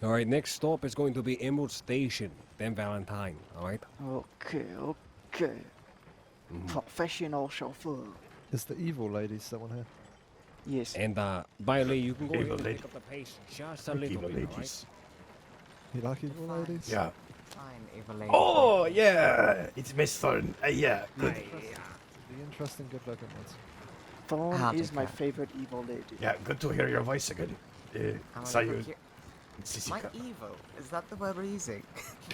Alright, next stop is going to be Emerald Station, then Valentine, alright? Okay, okay. Professional chauffeur. Is the evil lady still in here? Yes. And, Bailey, you can go ahead Evil and lady. pick up the pace just a little Evil bit, alright? ladies. You like evil ladies? Yeah. Fine, evil lady. Oh, yeah. It's Miss Thorne. Yeah, good. The interesting, good-looking ones. Thorne I'll is take my that. favorite evil lady. Yeah, good to hear your voice again. I'm Saw a little you. cu- Sissika. My evil? Is that the word we're using?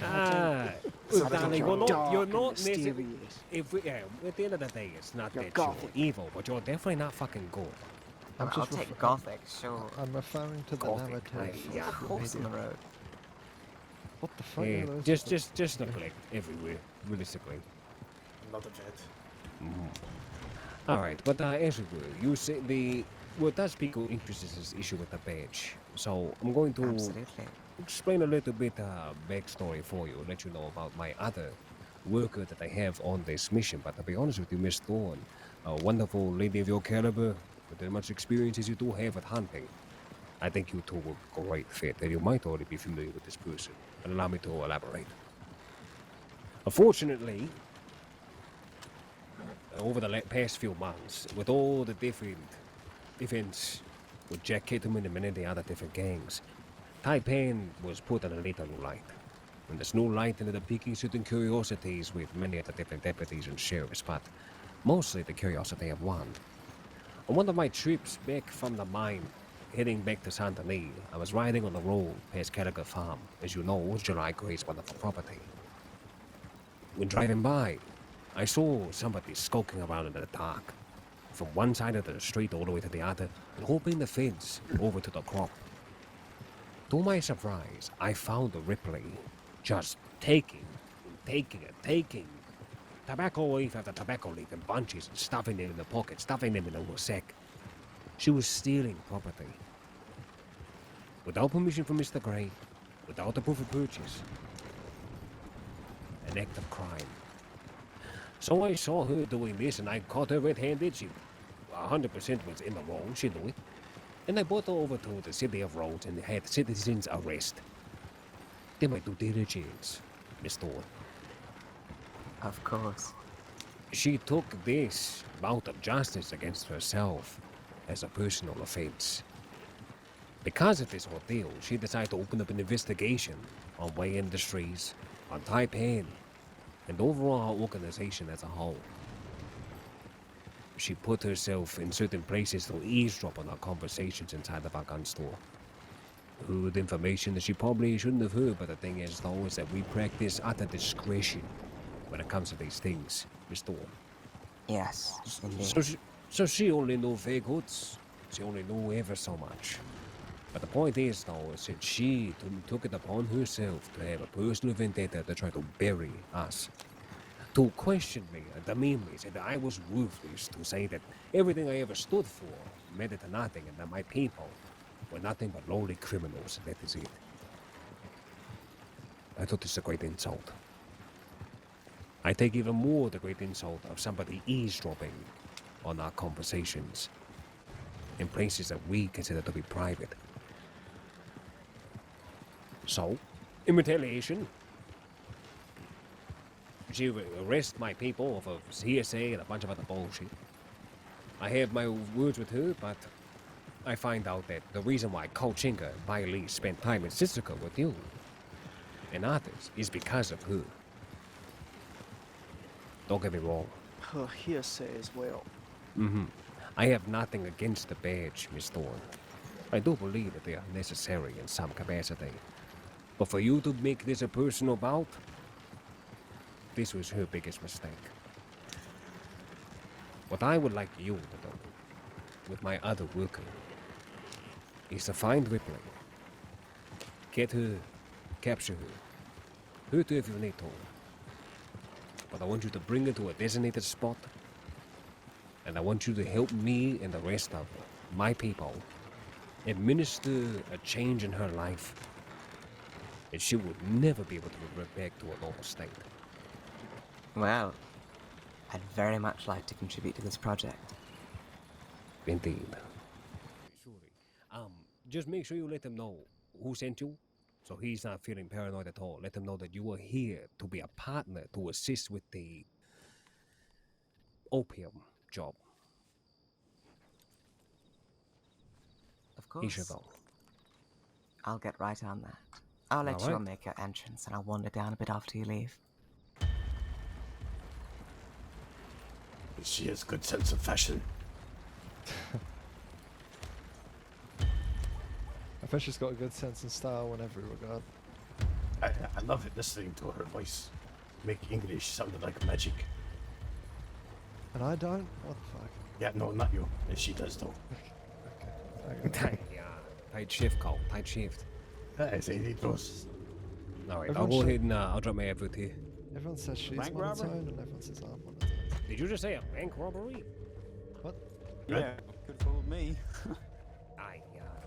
Ah, So darling, you're dark you're and not necessarily... mysterious. If we, at the end of the day, it's not You're that gothic. you're evil, but you're definitely not fucking good. I'm I'll just take gothic, sure. I'm referring to the Gothic, narrative. yeah. of the Horse on the media. road. What the fuck Yeah, are those? just neglect everywhere, realistically. Not a vet. Alright, but as it were, you say the... What does pique your interest is this issue with the badge. So, I'm going to Absolutely. explain a little bit backstory for you, let you know about my other worker that I have on this mission. But to be honest with you, Miss Thorne, a wonderful lady of your caliber, with as much experience as you do have with hunting, I think you two will be a great fit, and you might already be familiar with this person. But allow me to elaborate. Unfortunately, over the past few months, with all the different events with Jack Kettleman and many other different gangs, Taipan was put in a little new light. And there's new light into the piquing certain curiosities with many of the different deputies and sheriffs, but mostly the curiosity of one. On one of my trips back from the mine, heading back to Saint Denis, I was riding on the road past Calicut Farm. As you know, July Gray's wonderful property. When driving by, I saw somebody skulking around in the dark, from one side of the street all the way to the other, and hopping the fence over to the crop. To my surprise, I found the Ripley just taking tobacco leaf after tobacco leaf in bunches and stuffing them in the pocket, stuffing them in a sack. She was stealing property. Without permission from Mr. Gray, without the proof of purchase. An act of crime. So I saw her doing this and I caught her red-handed. She 100% was in the wrong, she knew it. And I brought her over to the city of Rhodes and had citizens arrest. Did my due diligence, Miss Thorne. Of course. She took this bout of justice against herself as a personal offense. Because of this ordeal, she decided to open up an investigation on Way Industries, on Taipan, and overall our organization as a whole. She put herself in certain places to eavesdrop on our conversations inside of our gun store. Heard information that she probably shouldn't have heard, but the thing is, though, is that we practice utter discretion when it comes to these things, Miss Thorne. Yes, indeed. So she only knew vague hoods. She only knew ever so much. But the point is, though, is that she took it upon herself to have a personal vendetta to try to bury us. To question me and demean me, said that I was worthless, to say that everything I ever stood for meant it to nothing, and that my people were nothing but lowly criminals, that is it. I thought this a great insult. I take even more the great insult of somebody eavesdropping on our conversations in places that we consider to be private. So, in retaliation, she arrested my people off of hearsay and a bunch of other bullshit. I have my words with her, but I find out that the reason why Kochinga and Bailey spent time in Sisika with you and others is because of her. Don't get me wrong. Her hearsay as well. I have nothing against the badge, Miss Thorne. I do believe that they are necessary in some capacity. But for you to make this a personal bout, this was her biggest mistake. What I would like you to do, with my other worker, is to find Ripley. Get her, capture her, hurt her if you need to. But I want you to bring her to a designated spot, and I want you to help me and the rest of my people administer a change in her life, and she would never be able to revert back to a normal state. Well, I'd very much like to contribute to this project. Indeed. Surely. Just make sure you let them know who sent you, So he's not feeling paranoid at all. Let him know that you are here to be a partner to assist with the opium job. Of He should course. go. I'll get right on that. I'll let you all Alright. make your entrance and I'll wander down a bit after you leave. She has good sense of fashion. I think she's got a good sense of style in every regard. I love it listening to her voice. Make English sound like magic. And I don't? What the fuck? Yeah, no, not you. She does though. Tight shift, Cole. Tight shift. I say it goes. Alright, I'll Everyone go should- ahead and I'll drop my effort here. Everyone says she's Bank monotone robber? and everyone says I'm monotone. Did you just say a bank robbery? What? Yeah, could fool me. Aye,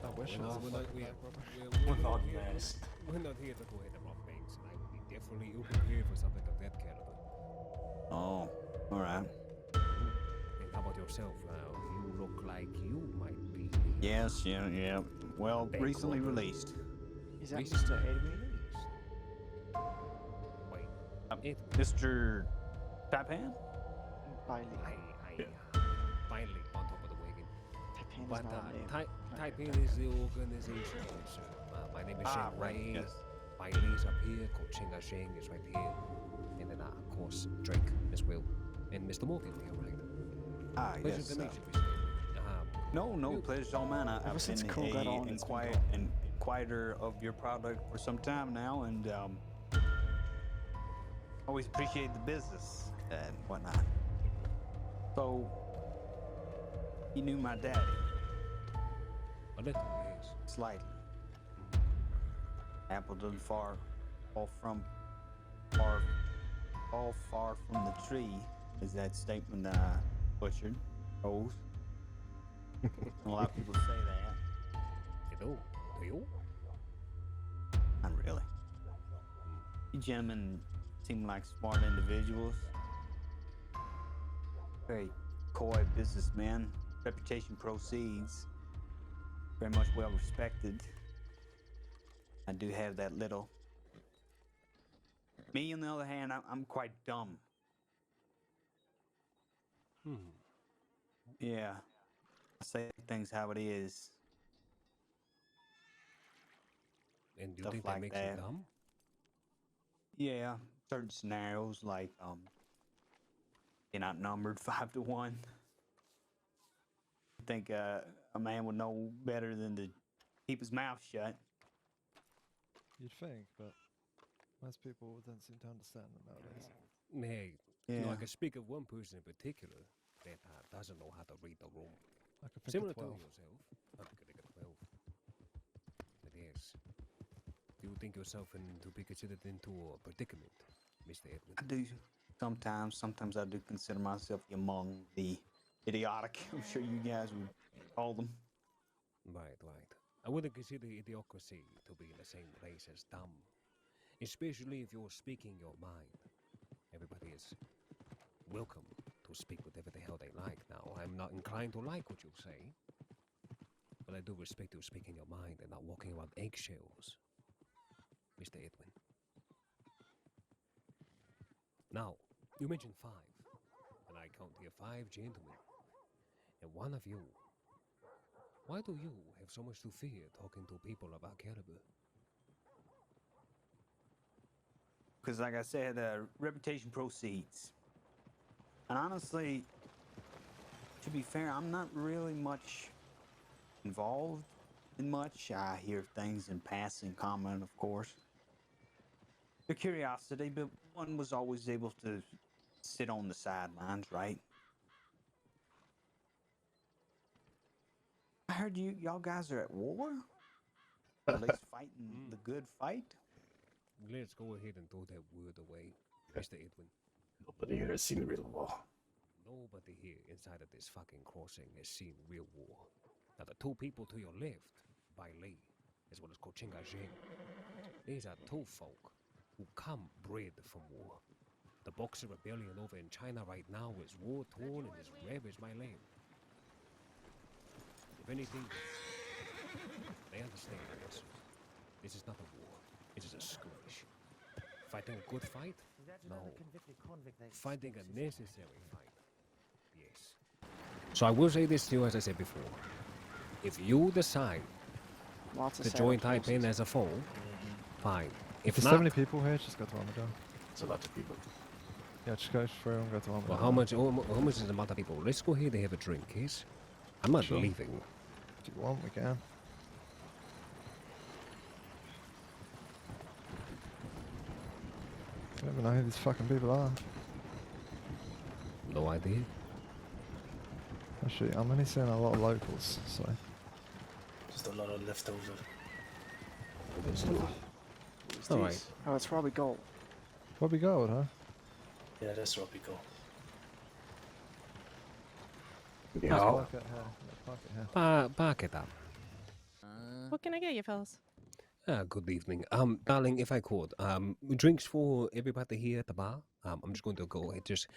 I wish it was a fucking bank robber. Without mask. We're not here to go ahead and rob banks, and I would be definitely ill-prepared for something of that caliber. Oh, alright. And how about yourself? You look like you might be... Yes, yeah. Well, Bank recently robber. released. Is that Recently Mr. Edwin? Wait, Edwin. Mr. Papan? Bailey. I finally on top of the wagon. Tapan is But not a name. Taiping is the organization, sir. My name is Sheng right, Wei. yes. Bailey's up here, Cochinga Sheng is right here. And then, of course, Drake as well. And Mr. Morgan here, right? Ah, Pleasure yes. to meet you, Mr. Edwin. No, pleasure's all mine. I've since been Cole got on, it's been an inquirer of your product for some time now, and always appreciate the business and whatnot. So, you knew my daddy, A little, yes. slightly. Apple doesn't fall far from the tree, is that statement that I butchered. Oath. A lot of people say that. You do? Do you? Not really. You gentlemen seem like smart individuals. Very coy businessman. Reputation proceeds. Very much well respected. I do have that little. Me, on the other hand, I'm quite dumb. Yeah. I say things how it is. And you Stuff think like that makes that. you dumb? Yeah, certain scenarios like being outnumbered 5-1. I think a man would know better than to keep his mouth shut. You'd think, but most people don't seem to understand them nowadays. Hey, you know, I Yeah. can speak of one person in particular that doesn't know how to read the room. I could think Similar of to 12. yourself. I could think of 12. It is. Do you think yourself to be considered into a predicament, Mr. Edwin? I do sometimes I do consider myself among the idiotic. I'm sure you guys would call them. Right. I wouldn't consider idiocracy to be in the same place as dumb. Especially if you're speaking your mind. Everybody is welcome to speak whatever the hell they like. Now, I'm not inclined to like what you say, but I do respect you speaking your mind and not walking around eggshells, Mr. Edwin. Now, you mentioned 5, and I count here 5 gentlemen, and one of you. Why do you have so much to fear talking to people of our caliber? Because, like I said, reputation proceeds. And honestly, to be fair, I'm not really much involved in much. I hear things in passing comment, of course. The curiosity, but one was always able to sit on the sidelines, right? I heard y'all guys are at war? Or at least fighting the good fight? Let's go ahead and throw that word away, Mr. Edwin. Nobody here has seen real war. Nobody here inside of this fucking crossing has seen real war. Now, the 2 people to your left, Bai Li, as well as Cochinga Zheng, these are 2 folk who come bred from war. The Boxer rebellion over in China right now is war-torn and as red as my land. If anything, they understand this. This is not a war. It is a skirmish. Fighting a good fight? No. Fighting a necessary fight. Yes. So I will say this to you as I said before. If you decide Lots of to setup join forces. Taiping as a foe, fine. If There's not, so many people here, just go to Armadillo. It's a lot of people. Yeah, just go through and go to Armadillo. well, how much is the amount of people? Let's go here to have a drink, yes? I'm not Sure. leaving. If you want, we can. I don't even know who these fucking people are. No idea. Actually, I'm only seeing a lot of locals, so. Just a lot of leftover. Who's All right. these? Oh, it's probably gold. Bobby Gold, huh? Yeah, that's tropical. Let's Yeah. park it here. Yeah, park it here. Back it up. What can I get you, fellas? Good evening. Darling, if I could, drinks for everybody here at the bar. I'm just going to go and just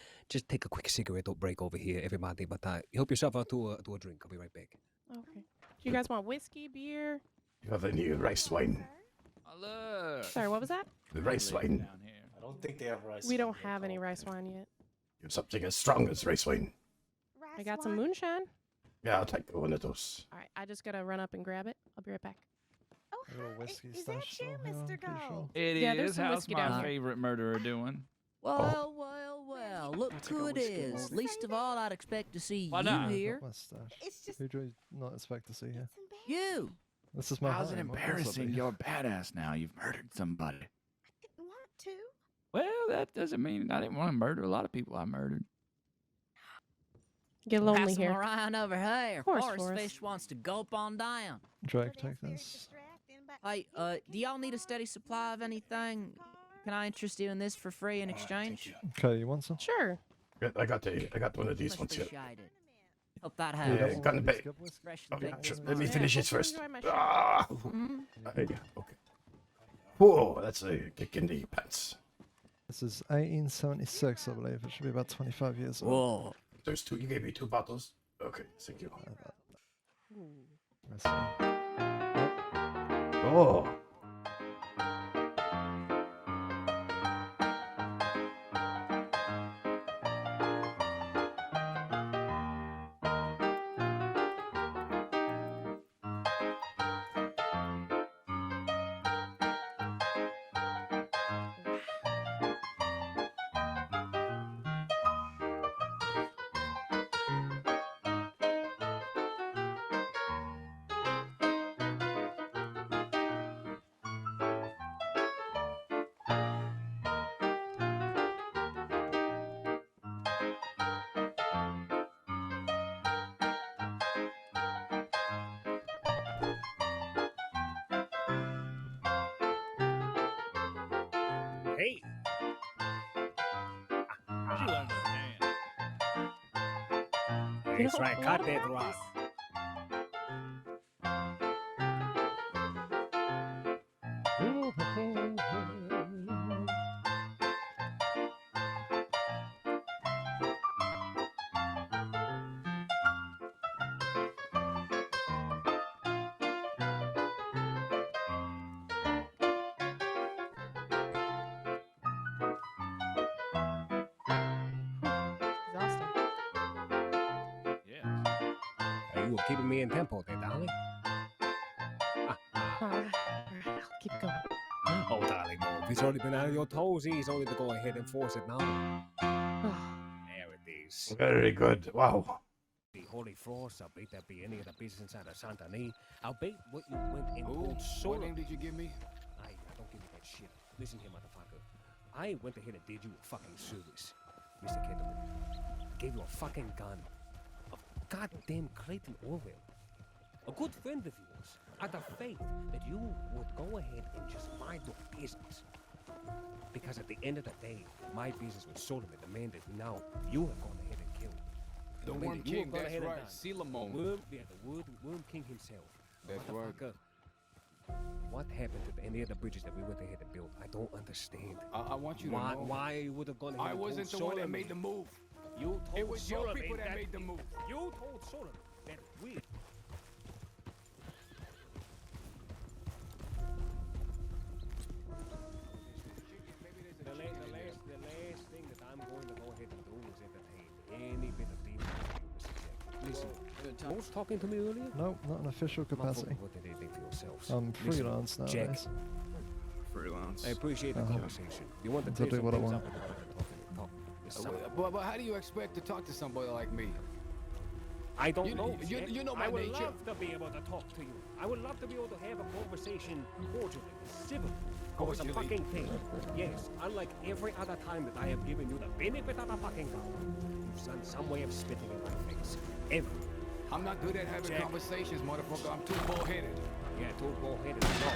take a quick cigarette break over here, everybody. But help yourself out to a drink. I'll be right back. Okay. Do you guys want whiskey, beer? You have any rice wine? Hello. Sorry, what was that? The rice wine. Down here. I don't think they have rice. We don't have any rice wine yet. You have something as strong as rice wine. I got some moonshine. Yeah, I'll take one of those. All right, I just gotta run up and grab it. I'll be right back. A little whiskey is stash that you, still here, I'm Mr. pretty sure. Gold? It Yeah, there's is. some How's whiskey down my here. favorite murderer doing? Well, well, well. Look That's a who good it whiskey is. lord. Least of all, I'd expect to see Why you not? here. Got my stash. It's just Who do you not expect to see here? you. This is my How's it home, what else would embarrassing? be? You're badass now. You've murdered somebody. Didn't want to. Well, that doesn't mean I didn't want to murder a lot of people I murdered. Get lonely Pass 'em here. around over here. Of course, Forest Forrest. fish wants to gulp on down. Drake, take this. Hey, do y'all need a steady supply of anything? Can I interest you in this for free in exchange? Okay, you want some? Sure. I got one of these Much ones here. appreciated. Hope that Yeah, helps. got a bit. Skip whiskey? Fresh Oh, and yeah, big. sure. Let me Yeah, finish hope it you first. enjoy my shirt. Ah! Mhm. Yeah, okay. Whoa, that's a kick in the pants. This is 1876, I believe. It should be about 25 years old. Whoa. There's two. You gave me 2 bottles. Okay, thank you. Let's see. Oh. Hey. You understand. That's right. Cut that rock. Exhausting. Yes. You were keeping me in tempo there, darling. All right, I'll keep going. Oh, darling, no. If it's already been out of your toes, he's only to go ahead and force it now. There it is. Very good. Wow. The Holy Frost, I'll bet that be any of the business inside of Santa Ani. I'll bet what you went and pulled What solo. name did you give me? I don't give you that shit. Listen here, motherfucker. I went ahead and did you a fucking service, Mr. Kettle. I gave you a fucking gun. Of goddamn Clayton Orwell. A good friend of yours. Out of faith that you would go ahead and just mind your business. Because at the end of the day, my business with Solomon, the man that now you have gone ahead and killed. The man one that you have king, gone that's ahead and right. done. Silamon. Worm, yeah, the Worm King himself. That's right. Motherfucker, what happened to any of the bridges that we went ahead and built? I don't understand. I want you to Why, know. why you would have gone ahead I and wasn't the told one that Solomon? made the move. You told It was your Solomon people that made the move. You told Solomon that we... Listen, Good time. was talking to me earlier? No, not in official capacity. What did anything for yourselves? I'm Listen, freelance Jack, nowadays. Freelance. I appreciate the Uh-huh. conversation. You want to I'll clear do some what I things want. up? Talk. This summer. But how do you expect to talk to somebody like me? I don't You- know. you- Jack. you know I my would nature. love to be able to talk to you. I would love to be able to have a conversation cordially, civilly, over some Cordially? fucking thing. Yes, unlike every other time that I have given you the benefit of the fucking doubt, you've found some way of spitting in my face. Every. I'm not good at having Jack. conversations, motherfucker. I'm too bullheaded. Yeah, too bullheaded. No.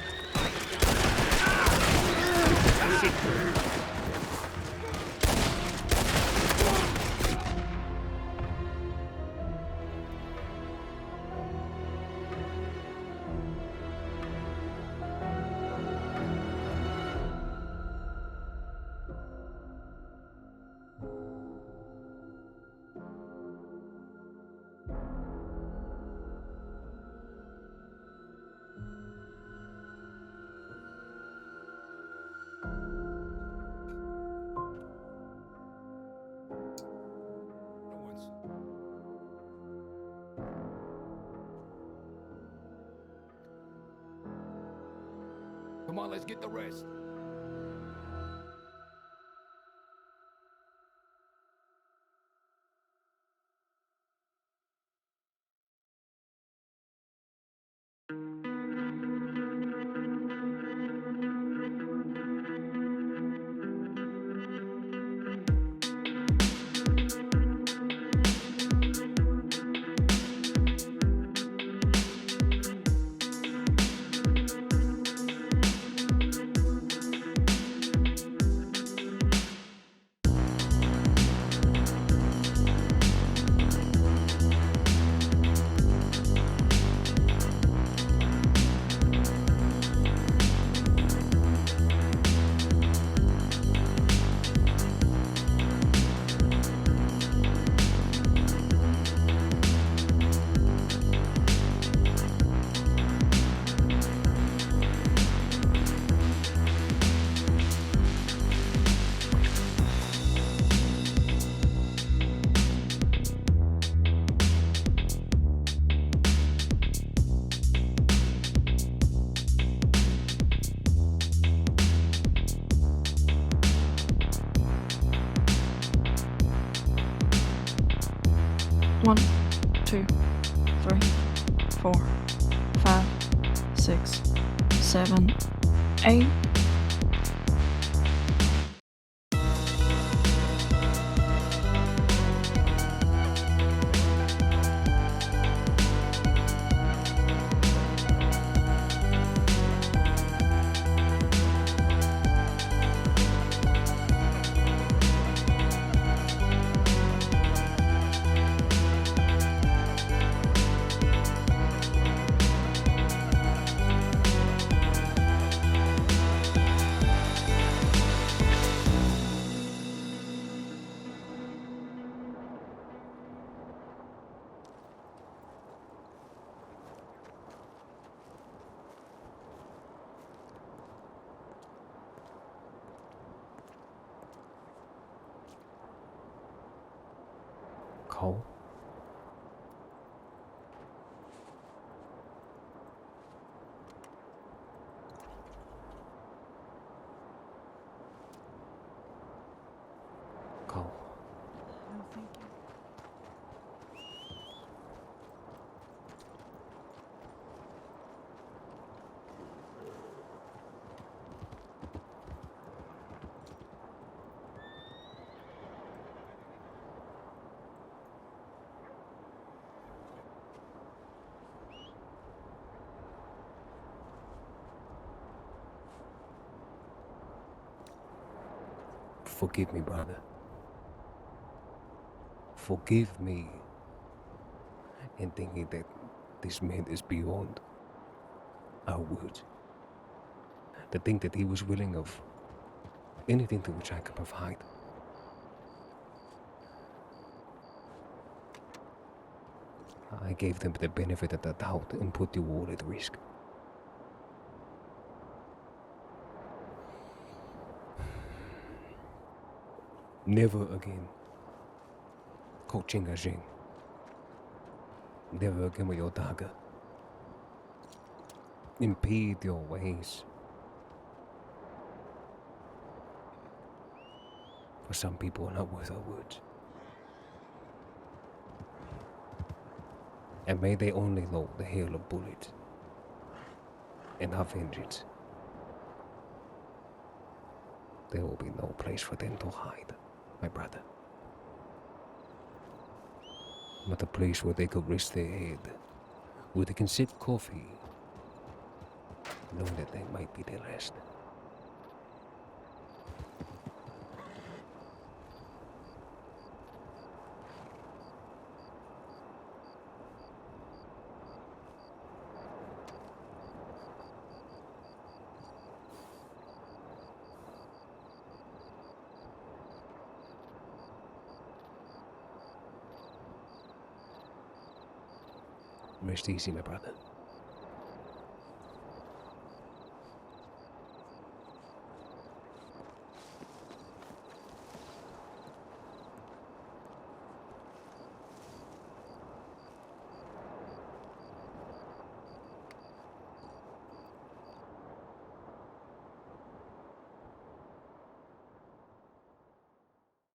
No one's. Come on, let's get the rest. One, 2, 3, 4, 5, 6, 7, 8. Cole? Cole. No, thank you. Forgive me, brother. Forgive me in thinking that this man is beyond our words. To think that he was willing of anything to which I could provide. I gave them the benefit of the doubt and put you all at risk. Never again. Coaching Jing. They're working with your dagger. Impede your ways. For some people are not worth our words. And may they only know the hail of bullets and our vengeance. There will be no place for them to hide, my brother. But a place where they could rest their head, where they can sip coffee, knowing that they might be their last. Rest easy, my brother.